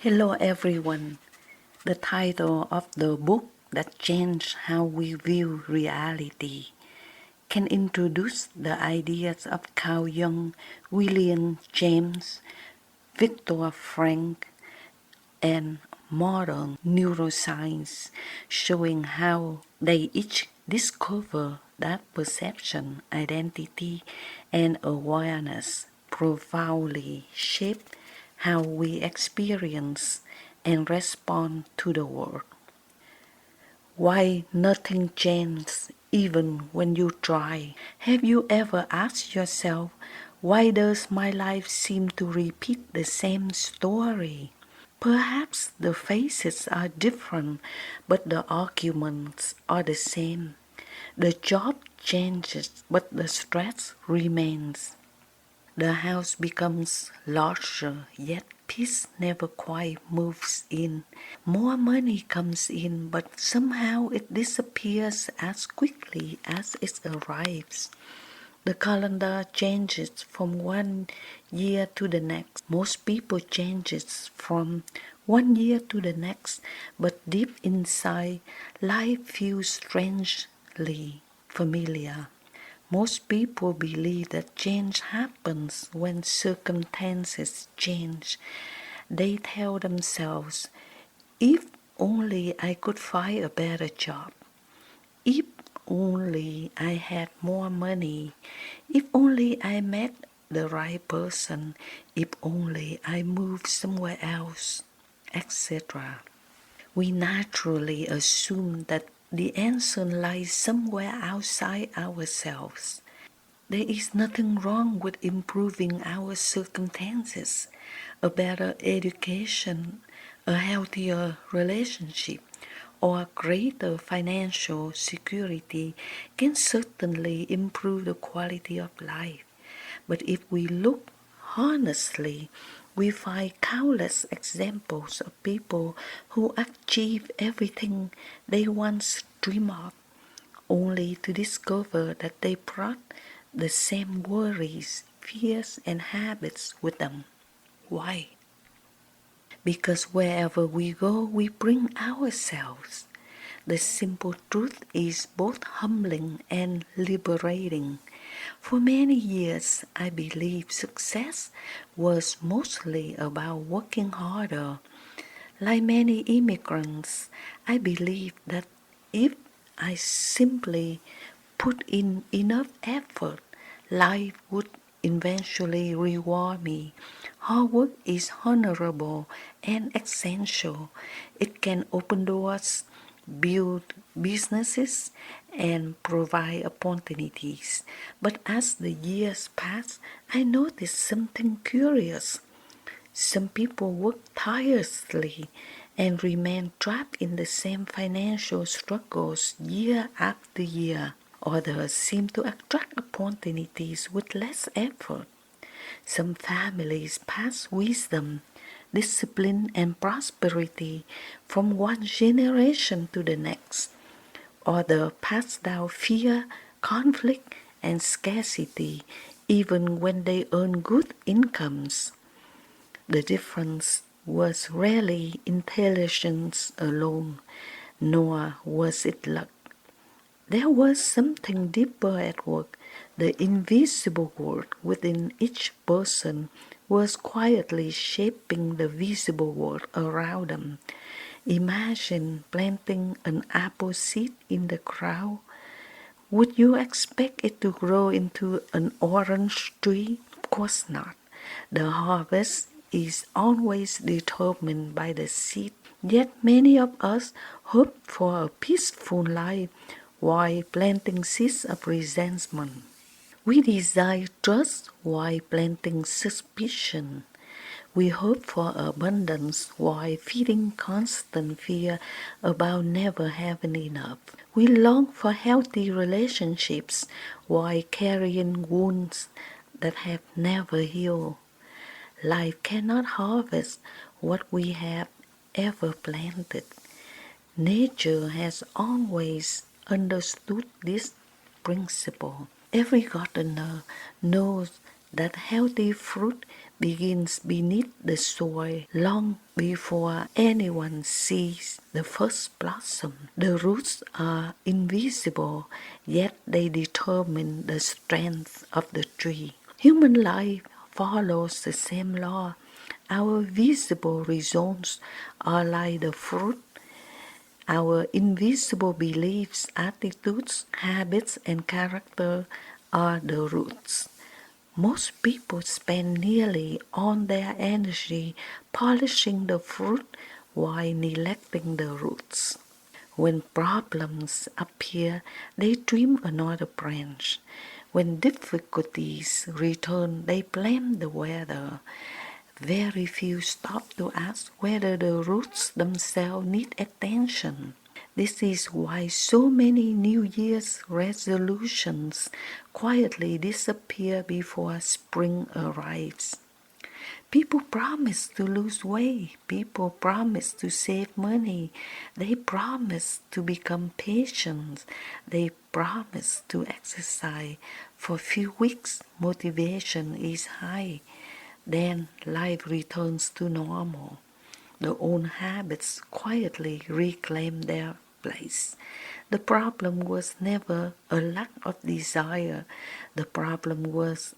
Hello everyone. The title of the book that changed how we view reality can introduce the ideas of Carl Jung, William James, Viktor Frank, and modern neuroscience, showing how they each discover that perception, identity, and awareness profoundly shape how we experience and respond to the world. Why nothing changes even when you try? Have you ever asked yourself, why does my life seem to repeat the same story? Perhaps the faces are different, but the arguments are the same. The job changes, but the stress remains. The house becomes larger, yet peace never quite moves in. More money comes in, but somehow it disappears as quickly as it arrives. The calendar changes from one year to the next. Most people changes from one year to the next, but deep inside, life feels strangely familiar. Most people believe that change happens when circumstances change. They tell themselves, if only I could find a better job. If only I had more money. If only I met the right person. If only I moved somewhere else, etc. We naturally assume that the answer lies somewhere outside ourselves. There is nothing wrong with improving our circumstances. A better education, a healthier relationship, or greater financial security can certainly improve the quality of life. But if we look honestly, we find countless examples of people who achieve everything they once dreamed of, only to discover that they brought the same worries, fears, and habits with them. Why? Because wherever we go, we bring ourselves. The simple truth is both humbling and liberating. For many years, I believed success was mostly about working harder. Like many immigrants, I believed that if I simply put in enough effort, life would eventually reward me. Hard work is honorable and essential. It can open doors, build businesses, and provide opportunities. But as the years passed, I noticed something curious. Some people work tirelessly and remain trapped in the same financial struggles year after year. Others seem to attract opportunities with less effort. Some families pass wisdom, discipline, and prosperity from one generation to the next. Others pass down fear, conflict, and scarcity even when they earn good incomes. The difference was rarely intelligence alone, nor was it luck. There was something deeper at work. The invisible world within each person was quietly shaping the visible world around them. Imagine planting an apple seed in the ground. Would you expect it to grow into an orange tree? Of course not. The harvest is always determined by the seed. Yet many of us hope for a peaceful life while planting seeds of resentment. We desire trust while planting suspicion. We hope for abundance while feeding constant fear about never having enough. We long for healthy relationships while carrying wounds that have never healed. Life cannot harvest what we have ever planted. Nature has always understood this principle. Every gardener knows that healthy fruit begins beneath the soil long before anyone sees the first blossom. The roots are invisible, yet they determine the strength of the tree. Human life follows the same law. Our visible results are like the fruit. Our invisible beliefs, attitudes, habits, and character are the roots. Most people spend nearly all their energy polishing the fruit while neglecting the roots. When problems appear, they trim another branch. When difficulties return, they blame the weather. Very few stop to ask whether the roots themselves need attention. This is why so many New Year's resolutions quietly disappear before spring arrives. People promise to lose weight, people promise to save money, they promise to become patient, they promise to exercise. For a few weeks, motivation is high. Then life returns to normal. The old habits quietly reclaim their place. The problem was never a lack of desire. The problem was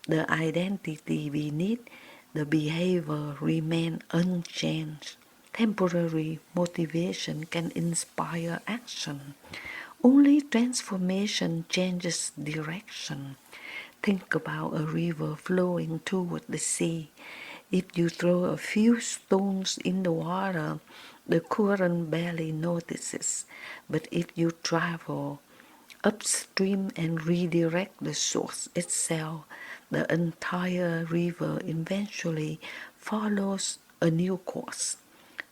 the identity beneath. The behavior remained unchanged. Temporary motivation can inspire action. Only transformation changes direction. Think about a river flowing toward the sea. If you throw a few stones in the water, the current barely notices. But if you travel upstream and redirect the source itself, the entire river eventually follows a new course.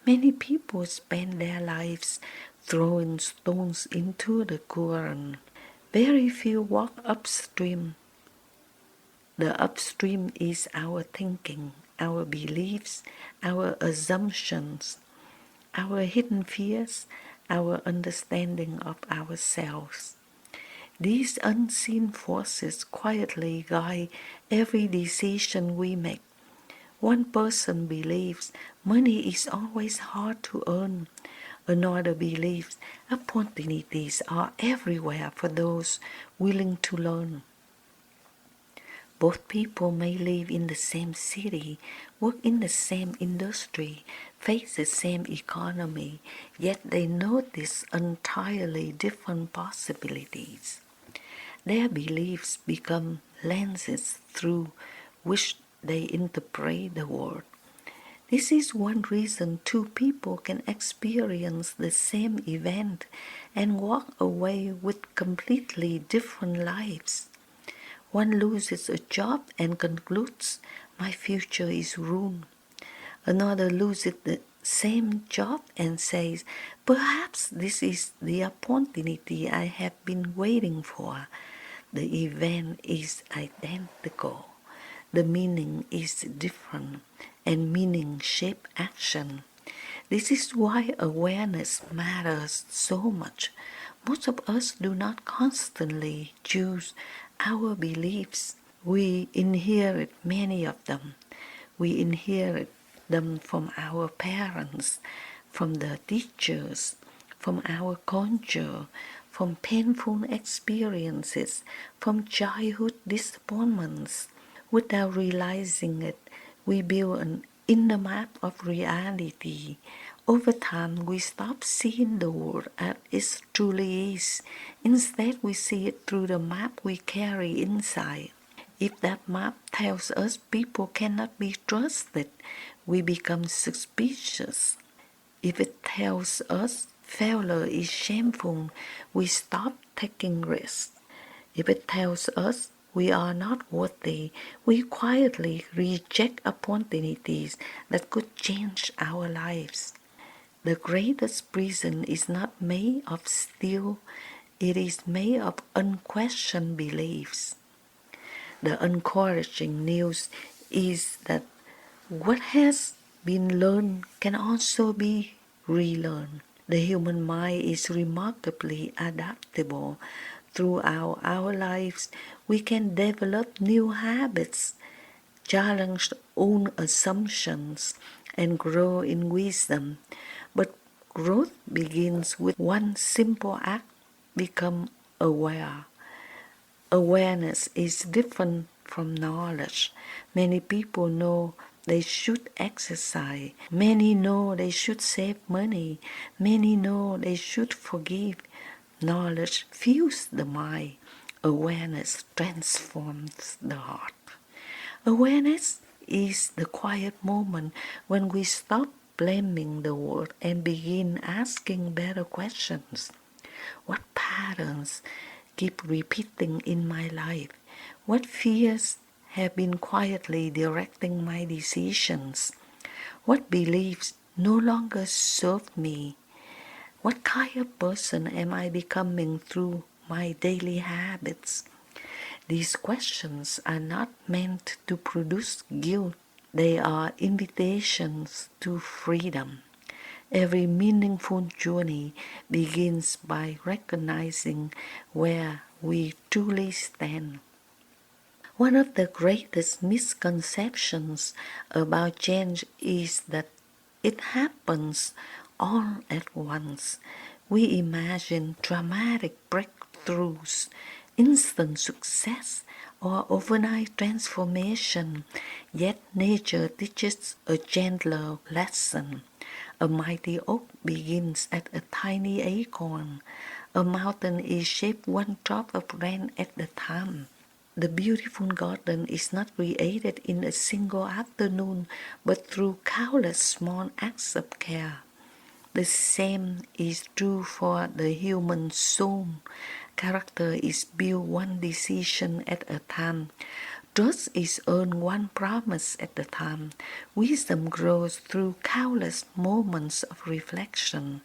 Many people spend their lives throwing stones into the current. Very few walk upstream. The upstream is our thinking, our beliefs, our assumptions, our hidden fears, our understanding of ourselves. These unseen forces quietly guide every decision we make. One person believes money is always hard to earn. Another believes opportunities are everywhere for those willing to learn. Both people may live in the same city, work in the same industry, face the same economy, yet they notice entirely different possibilities. Their beliefs become lenses through which they interpret the world. This is one reason two people can experience the same event and walk away with completely different lives. One loses a job and concludes, my future is ruined. Another loses the same job and says, perhaps this is the opportunity I have been waiting for. The event is identical. The meaning is different, and meaning shapes action. This is why awareness matters so much. Most of us do not constantly choose our beliefs. We inherit many of them. We inherit them from our parents, from the teachers, from our culture, from painful experiences, from childhood disappointments. Without realizing it, we build an inner map of reality. Over time, we stop seeing the world as it truly is. Instead, we see it through the map we carry inside. If that map tells us people cannot be trusted, we become suspicious. If it tells us failure is shameful, we stop taking risks. If it tells us we are not worthy, we quietly reject opportunities that could change our lives. The greatest prison is not made of steel, it is made of unquestioned beliefs. The encouraging news is that what has been learned can also be relearned. The human mind is remarkably adaptable. Throughout our lives, we can develop new habits, challenge own assumptions, and grow in wisdom. But growth begins with one simple act: become aware. Awareness is different from knowledge. Many people know they should exercise. Many know they should save money. Many know they should forgive. Knowledge fills the mind. Awareness transforms the heart. Awareness is the quiet moment when we stop blaming the world and begin asking better questions. What patterns keep repeating in my life? What fears have been quietly directing my decisions? What beliefs no longer serve me? What kind of person am I becoming through my daily habits? These questions are not meant to produce guilt. They are invitations to freedom. Every meaningful journey begins by recognizing where we truly stand. One of the greatest misconceptions about change is that it happens all at once. We imagine dramatic breakthroughs, instant success, or overnight transformation, yet nature teaches a gentler lesson. A mighty oak begins at a tiny acorn. A mountain is shaped one drop of rain at a time. The beautiful garden is not created in a single afternoon, but through countless small acts of care. The same is true for the human soul. Character is built one decision at a time. Trust is earned one promise at a time. Wisdom grows through countless moments of reflection.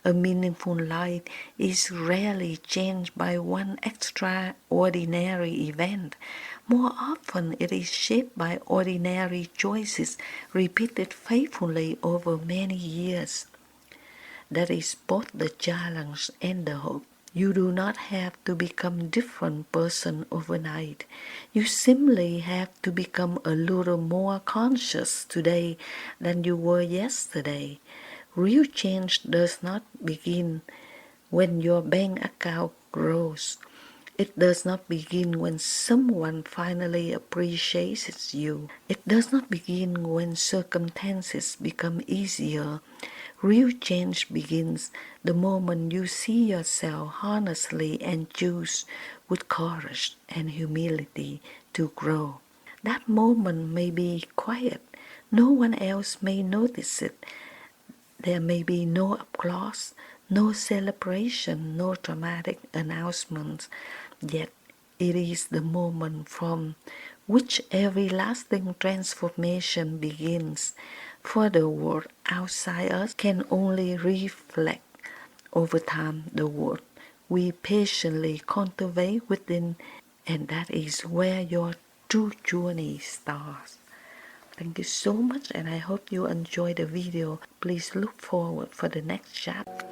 A meaningful life is rarely changed by one extraordinary event. More often, it is shaped by ordinary choices repeated faithfully over many years. That is both the challenge and the hope. You do not have to become a different person overnight. You simply have to become a little more conscious today than you were yesterday. Real change does not begin when your bank account grows. It does not begin when someone finally appreciates you. It does not begin when circumstances become easier. Real change begins the moment you see yourself honestly and choose with courage and humility to grow. That moment may be quiet. No one else may notice it. There may be no applause, no celebration, no dramatic announcements, yet it is the moment from which every lasting transformation begins, for the world outside us can only reflect over time the world we patiently cultivate within, and that is where your true journey starts. Thank you so much, and I hope you enjoyed the video. Please look forward for the next chapter.